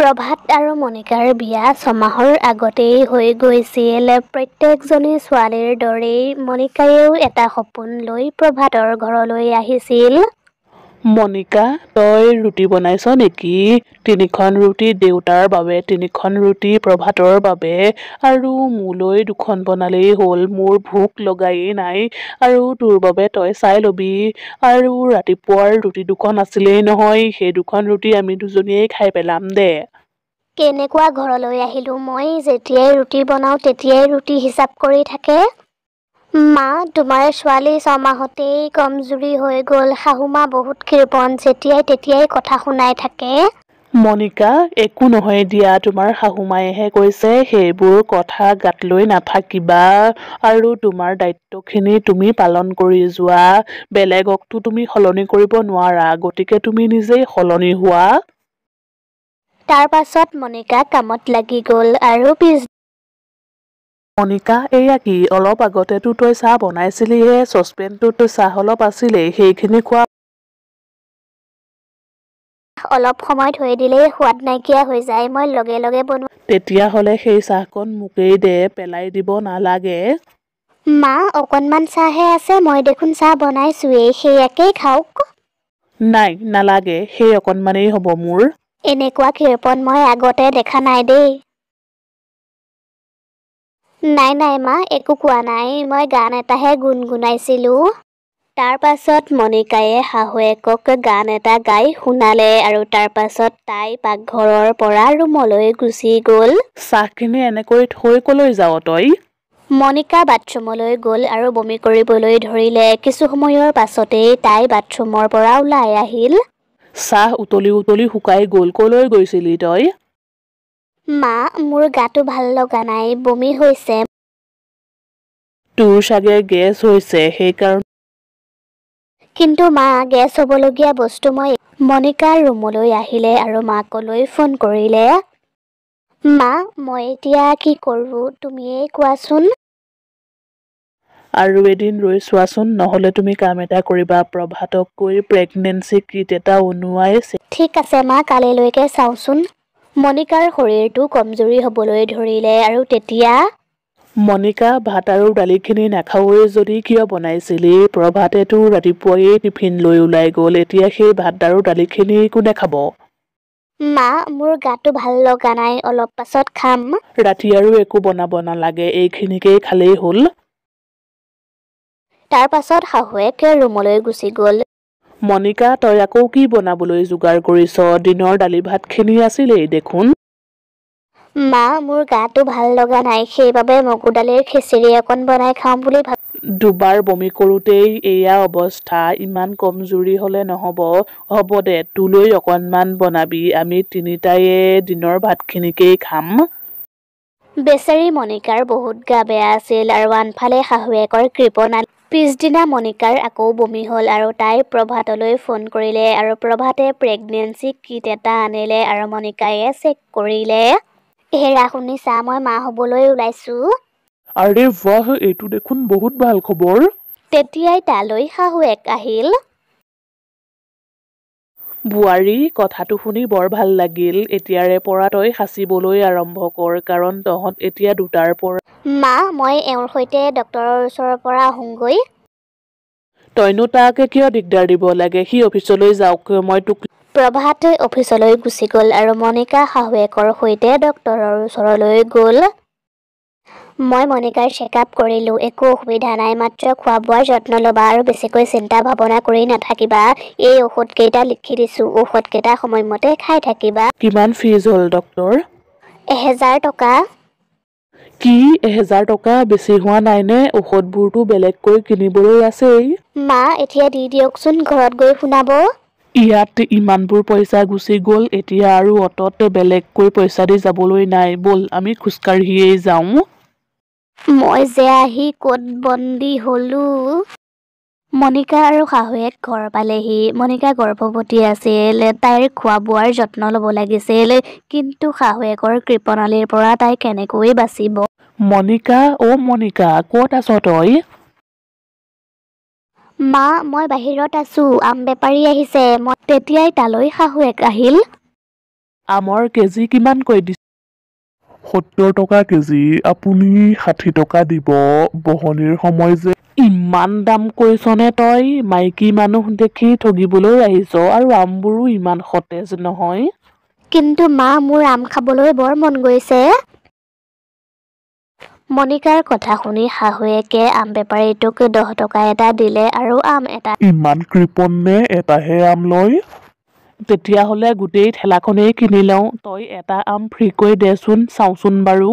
প্ৰভাত আৰু মণিকাৰ বিয়া 6 মাহৰ আগতেই হৈ গৈছিল। প্ৰত্যেকজনী ছোৱালীৰ দৰেই মণিকায়েও এটা সপোন লৈ প্ৰভাতৰ ঘৰলৈ আহিছিল। মণিকা, তই ৰুটি বনাইছ নেকি? 3খন ৰুটি দেউতাৰ বাবে, 3খন ৰুটি প্ৰভাতৰ বাবে আৰু মোলৈ 2খন বনালেই হ'ল। মোৰ ভোক লগায়েই নাই আৰু তোৰ বাবে তই চাই লবি। আৰু ৰাতিপুৱাৰ ৰুটি 2খন আছিলেই নহয়, সেই 2খন ৰুটি আমি দুজনীয়েই খাই পেলাম দে। কেনেকুৱা ঘৰলৈ আহিলোঁ মই? যেতিয়াই ৰুটি বনাওঁ তেতিয়াই ৰুটি হিচাপ কৰি থাকে। মা, তোমাৰ ছোৱালী 6 মাহতেই কমজুৰি হৈ গ'ল। শাহুমা বহুত কৃপণ, যেতিয়াই তেতিয়াই কথা শুনাই থাকে। মণিকা, একো নহয় দিয়া, তোমাৰ শাহুমায়েহে কৈছে সেইবোৰ কথা গাত লৈ নাথাকিবা আৰু তোমাৰ দায়িত্বখিনি তুমি পালন কৰি যোৱা। বেলেগকতো তুমি সলনি কৰিব নোৱাৰা, গতিকে তুমি নিজেই সলনি হোৱা। তাৰ পাছত মণিকা কামত লাগি গ'ল আৰু মণিকা, এয়া কি? অলপ আগতেতো তই চাহ বনাইছিলিহে, চচপেনটোত চাহ অলপ আছিলেই, সেইখিনি খোৱা। অলপ সময় থৈ দিলেই সোৱাদ নাইকিয়া হৈ যায়। মই লগে লগে বনোৱা। তেতিয়াহ'লে সেই চাহকণ মোকেই দে, পেলাই দিব নালাগে। মা, অকণমান চাহহে আছে, মই দেখোন চাহ বনাইছোৱেই, সেয়াকেই খাওক। নাই, নালাগে, সেই অকণমানেই হ'ব মোৰ। এনেকুৱা কৃপণ মই আগতে দেখা নাই দেই। নাই নাই মা, একো কোৱা নাই, মই গান এটাহে গুণগুণাইছিলোঁ। তাৰ পাছত মণিকায়ে শাহুৱেকক গান এটা গাই শুনালে আৰু তাৰ পাছত তাই পাকঘৰৰ পৰা ৰুমলৈ গুচি গ'ল। চাহখিনি এনেকৈ থৈ কলৈ যাৱ তই? মণিকা বাথৰুমলৈ গ'ল আৰু বমি কৰিবলৈ ধৰিলে। কিছু সময়ৰ পাছতেই তাই বাথৰুমৰ পৰা ওলাই আহিল। চাহ উতলি উতলি শুকাই গ'ল, কলৈ গৈছিলি তই? মা, মোৰ গাটো ভাল লগা নাই, বমি হৈছে। তোৰ চাগে গেছ হৈছে, সেইকাৰণে। কিন্তু মা, গেছ হ'বলগীয়া বস্তু মই। মণিকা ৰুমলৈ আহিলে আৰু মাকলৈ ফোন কৰিলে। মা, মই এতিয়া কি কৰোঁ তুমিয়েই কোৱাচোন। আৰু এদিন ৰৈ চোৱাচোন, নহ'লে তুমি কাম এটা কৰিবা, প্ৰভাতক কৈ প্ৰেগনেন্সি কিট এটা অনোৱাই। ঠিক আছে মা, কালিলৈকে চাওঁচোন। মণিকাৰ শৰীৰটো কমজুৰি হ'বলৈ ধৰিলে আৰু তেতিয়া। মণিকা, ভাত আৰু দালিখিনি নাখাৱই যদি কিয় বনাইছিলি? প্ৰভাতেতো ৰাতিপুৱাই টিফিন লৈ ওলাই গ'ল, এতিয়া সেই ভাত আৰু দালিখিনি কোনে খাব? মা, মোৰ গাটো ভাল লগা নাই, অলপ পাছত খাম। ৰাতি আৰু একো বনাব নালাগে, এইখিনিকেই খালেই হ'ল। তাৰ পাছত শাহুৱেক ৰুমলৈ গুচি গ'ল। মণিকা, তই আকৌ কি বনাবলৈ যোগাৰ কৰিছ? দিনৰ দালি ভাতখিনি আছিলেই দেখোন। মা, মোৰ গাটো ভাল লগা নাই, সেইবাবে মগু দালিৰ খিচিৰি অকণ বনাই খাওঁ বুলি ভাবিছোঁ। 2বাৰ বমি কৰোঁতেই এয়া অৱস্থা, ইমান কমজুৰি হ'লে নহ'ব। হ'ব দে, তোলৈ অকণমান বনাবি, আমি তিনিটায়ে দিনৰ ভাতখিনিকেই খাম। বেচেৰী মণিকাৰ বহুত গা বেয়া আছিল আৰু আনফালে শাহুৱেকৰ কৃপণালী। পিছদিনা মণিকাৰ আকৌ বমি হ'ল আৰু তাই প্ৰভাতলৈ ফোন কৰিলে আৰু প্ৰভাতে প্ৰেগনেন্সি কিট এটা আনিলে আৰু মণিকায়ে চেক কৰিলে। হেৰা শুনিছা, মই মা হ'বলৈ ওলাইছোঁ। আৰে বাহ, এইটো দেখোন বহুত ভাল খবৰ। তেতিয়াই তালৈ শাহুৱেক আহিল। বোৱাৰী, কথাটো শুনি বৰ ভাল লাগিল। এতিয়াৰে পৰা তই সাঁচিবলৈ আৰম্ভ কৰ, কাৰণ তহঁত এতিয়া 2টাৰ পৰা। মা, মই এওঁৰ সৈতে ডক্তৰৰ ওচৰৰ পৰা আহোঁগৈ। তইনো তাক কিয় দিগদাৰ দিব লাগে? সি অফিচলৈ যাওক, মই তোক। প্ৰভাত অফিচলৈ গুচি গ'ল আৰু মণিকা শাহুৱেকৰ সৈতে ডক্তৰৰ ওচৰলৈ গ'ল। মই মণিকাৰ চেকআপ কৰিলোঁ, একো অসুবিধা নাই, মাত্ৰ খোৱা বোৱাৰ যত্ন ল'বা আৰু বেছিকৈ চিন্তা ভাৱনা কৰি নাথাকিবা। এই ঔষধকেইটা লিখি দিছোঁ, ঔষধকেইটা সময়মতে খাই থাকিবা। কিমান ফিজ হ'ল ডক্তৰ? 1000 টকা। কি 1000 টকা বেছি হোৱা নাইনে? ঔষধবোৰতো বেলেগকৈ কিনিবলৈ আছেই। মা, এতিয়া দি দিয়কচোন, ঘৰত গৈ শুনাব। ইয়াত ইমানবোৰ পইচা গুচি গ'ল, এতিয়া আৰু অটত বেলেগকৈ পইচা দি যাবলৈ নাই, ব'ল আমি খোজকাঢ়িয়েই যাওঁ। মই যে আহি ক'ত বন্দী হ'লোঁ। মণিকা আৰু শাহুৱেক ঘৰ পালেহি। মণিকা গৰ্ভৱতী আছিল, তাইৰ খোৱা বোৱাৰ যত্ন ল'ব লাগিছিল, কিন্তু শাহুৱেকৰ কৃপণালীৰ পৰা তাই কেনেকৈ বাচিব? মণিকা, অ' মণিকা, ক'ত আছ তই? মা, মই বাহিৰত আছোঁ, আম বেপাৰী আহিছে। তেতিয়াই তালৈ শাহুৱেক আহিল। আমৰ কেজি কিমানকৈ দিছে? 70 টকা কেজি। আপুনি 60 টকা দিব, বহনিৰ সময় যে। ইমান দাম কৈছনে তই? মাইকী মানুহ দেখি ঠগিবলৈ আহিছ আৰু আমবোৰো ইমান সতেজ নহয়। কিন্তু মা, মোৰ আম খাবলৈ বৰ মন গৈছে। মনিকাৰ কথা শুনি শাহুৱেকে আম বেপাৰীটোক 10 টকা এটা দিলে আৰু আম এটা। ইমান কৃপণ নে এটাহে আম লয়? তেতিয়াহ'লে গোটেই ঠেলাখনেই কিনি লওঁ। তই এটা আম ফ্ৰীকৈ দেচোন, চাওঁচোন বাৰু।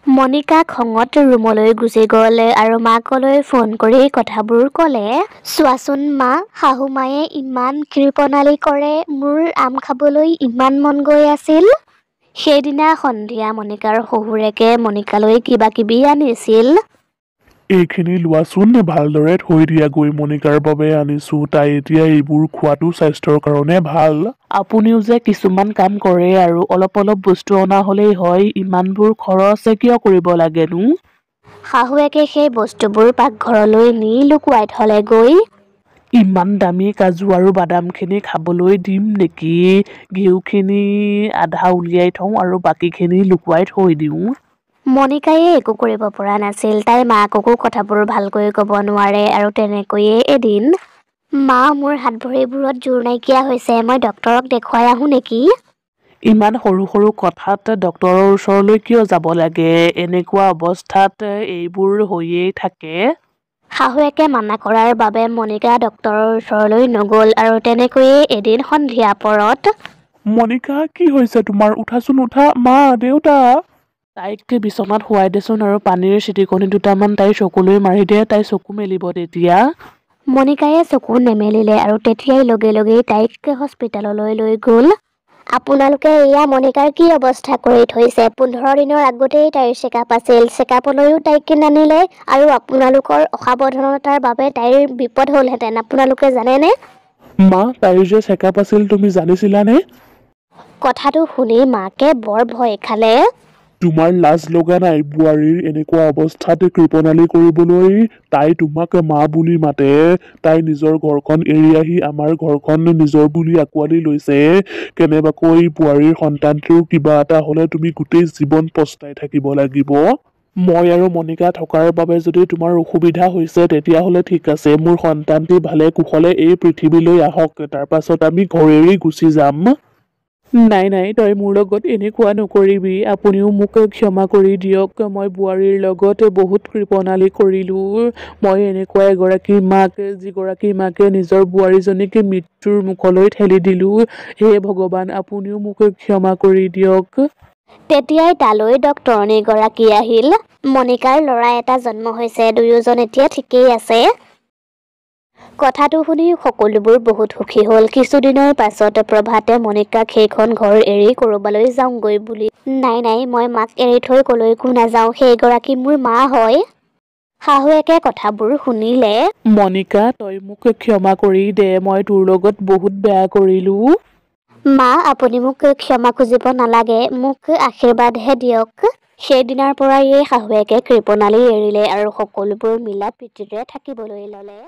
মনিকা খঙত ৰুমলৈ গুচি গ'ল আৰু মাকলৈ ফোন কৰি কথাবোৰ ক'লে। চোৱাচোন মা, শাহু মায়ে ইমান কৃপণালি কৰে, মোৰ আম খাবলৈ ইমান মন গৈ আছিল। সেইদিনা সন্ধিয়া মনিকাৰ শহুৰেকে মনিকালৈ কিবা কিবি আনিছিল। এইখিনি লোৱাচোন, ভালদৰে থৈ দিয়াগৈ, মনিকাৰ বাবে আনিছো। তাই এতিয়া এইবোৰ খোৱাটো স্বাস্থ্যৰ কাৰণে ভাল। আপুনিও যে কিছুমান কাম কৰে আৰু অলপ বস্তু অনা হ'লেই হয়, ইমানবোৰ খৰচ কিয় কৰিব লাগেনো? শাহুৱেকে সেই বস্তুবোৰ পাকঘৰলৈ নি লুকুৱাই থলেগৈ। ইমান দামী কাজু আৰু বাদামখিনি খাবলৈ দিম নেকি? ঘিউখিনি আধা উলিয়াই থওঁ আৰু বাকীখিনি লুকুৱাই থৈ দিওঁ। মনিকায়ে একো কৰিব পৰা নাছিল। তাই মাককো কথাবোৰ ভালকৈ ক'ব নোৱাৰে আৰু তেনেকৈয়ে এদিন, মা, মোৰ হাত ভৰিবোৰত জোৰ নাইকিয়া হৈছে, মই ডক্তৰক দেখুৱাই আহোঁ নেকি? ইমান সৰু কথাত ডক্তৰৰ ওচৰলৈ কিয় যাব লাগে? এনেকুৱা অৱস্থাত এইবোৰ হৈয়েই থাকে। শাহুৱেকে মানা কৰাৰ বাবে মনিকা ডক্তৰৰ ওচৰলৈ নগ'ল আৰু তেনেকৈয়ে এদিন সন্ধিয়া পৰত। মনিকা, কি হৈছে তোমাৰ? উঠাচোন, উঠা। মা, দেউতা। তাইক বিচনাত শুৱাই দেচোন আৰু পানীৰ ছিটিকনি দুটামান তাইৰ চকুলৈ মাৰি দে, তাই চকু মেলিব তেতিয়া। মনিকায়ে চকু নেমেলিলে আৰু তেতিয়াই লগেই তাইক হস্পিতাললৈ লৈ গ'ল। আপোনালোকে এয়া মনিকাৰ কি অৱস্থা কৰি থৈছে? 15 দিনৰ আগতেই তাইৰ চেকআপ আছিল। চেকআপলৈও তাইক নানিলে আৰু আপোনালোকৰ অসাৱধানতাৰ বাবে তাইৰ বিপদ হ'লহেঁতেন, আপোনালোকে জানেনে? মা, তাইৰ যে চেকআপ আছিল, তুমি জানিছিলানে? কথাটো শুনি মাকে বৰ ভয় খালে। তোমাৰ লাজ লগা নাই? বোৱাৰীৰ এনেকুৱা অৱস্থাত কৃপণালি কৰিবলৈ তাই তোমাক মা বুলি মাতে। তাই নিজৰ ঘৰখন এৰি আহি আমাৰ ঘৰখন নিজৰ বুলি আঁকোৱালি লৈছে। কেনেবাকৈ বোৱাৰীৰ সন্তানটোৰ কিবা এটা হ'লে তুমি গোটেই জীৱন পস্তাই থাকিব লাগিব। মই আৰু মনিকা থকাৰ বাবে যদি তোমাৰ অসুবিধা হৈছে, তেতিয়াহ'লে ঠিক আছে। মোৰ সন্তানটি ভালে কুশলে এই পৃথিৱীলৈ আহক, তাৰ পাছত আমি ঘৰ এৰি গুচি যাম। নাই, তই মোৰ লগত এনেকুৱা নকৰিবি। আপুনিও মোক ক্ষমা কৰি দিয়ক। মই বোৱাৰীৰ লগত বহুত কৃপণালি কৰিলোঁ। মই এনেকুৱা এগৰাকী মাক, যিগৰাকী মাকে নিজৰ বোৱাৰীজনীক মৃত্যুৰ মুখলৈ ঠেলি দিলোঁ। হে ভগৱান, আপুনিও মোক ক্ষমা কৰি দিয়ক। তেতিয়াই তালৈ ডক্তৰণীগৰাকী আহিল। মনিকাৰ ল'ৰা এটা জন্ম হৈছে, দুয়োজন এতিয়া ঠিকেই আছে। কথাটো শুনি সকলোবোৰ বহুত সুখী হ'ল। কিছুদিনৰ পাছত প্ৰভাতে মনিকাক সেইখন ঘৰ এৰি ক'ৰবালৈ যাওঁগৈ বুলি। নাই, মই মাক এৰি থৈ কলৈকো নাযাওঁ, সেইগৰাকী মোৰ মা হয়। শাহুৱেকে কথাবোৰ শুনিলে। মনিকা, তই মোক ক্ষমা কৰি দে, মই তোৰ লগত বহুত বেয়া কৰিলোঁ। মা, আপুনি মোক ক্ষমা খুজিব নালাগে, মোক আশীৰ্বাদহে দিয়ক। সেইদিনাৰ পৰাই শাহুৱেকে কৃপণালি এৰিলে আৰু সকলোবোৰ মিলা প্ৰীতিৰে থাকিবলৈ ল'লে।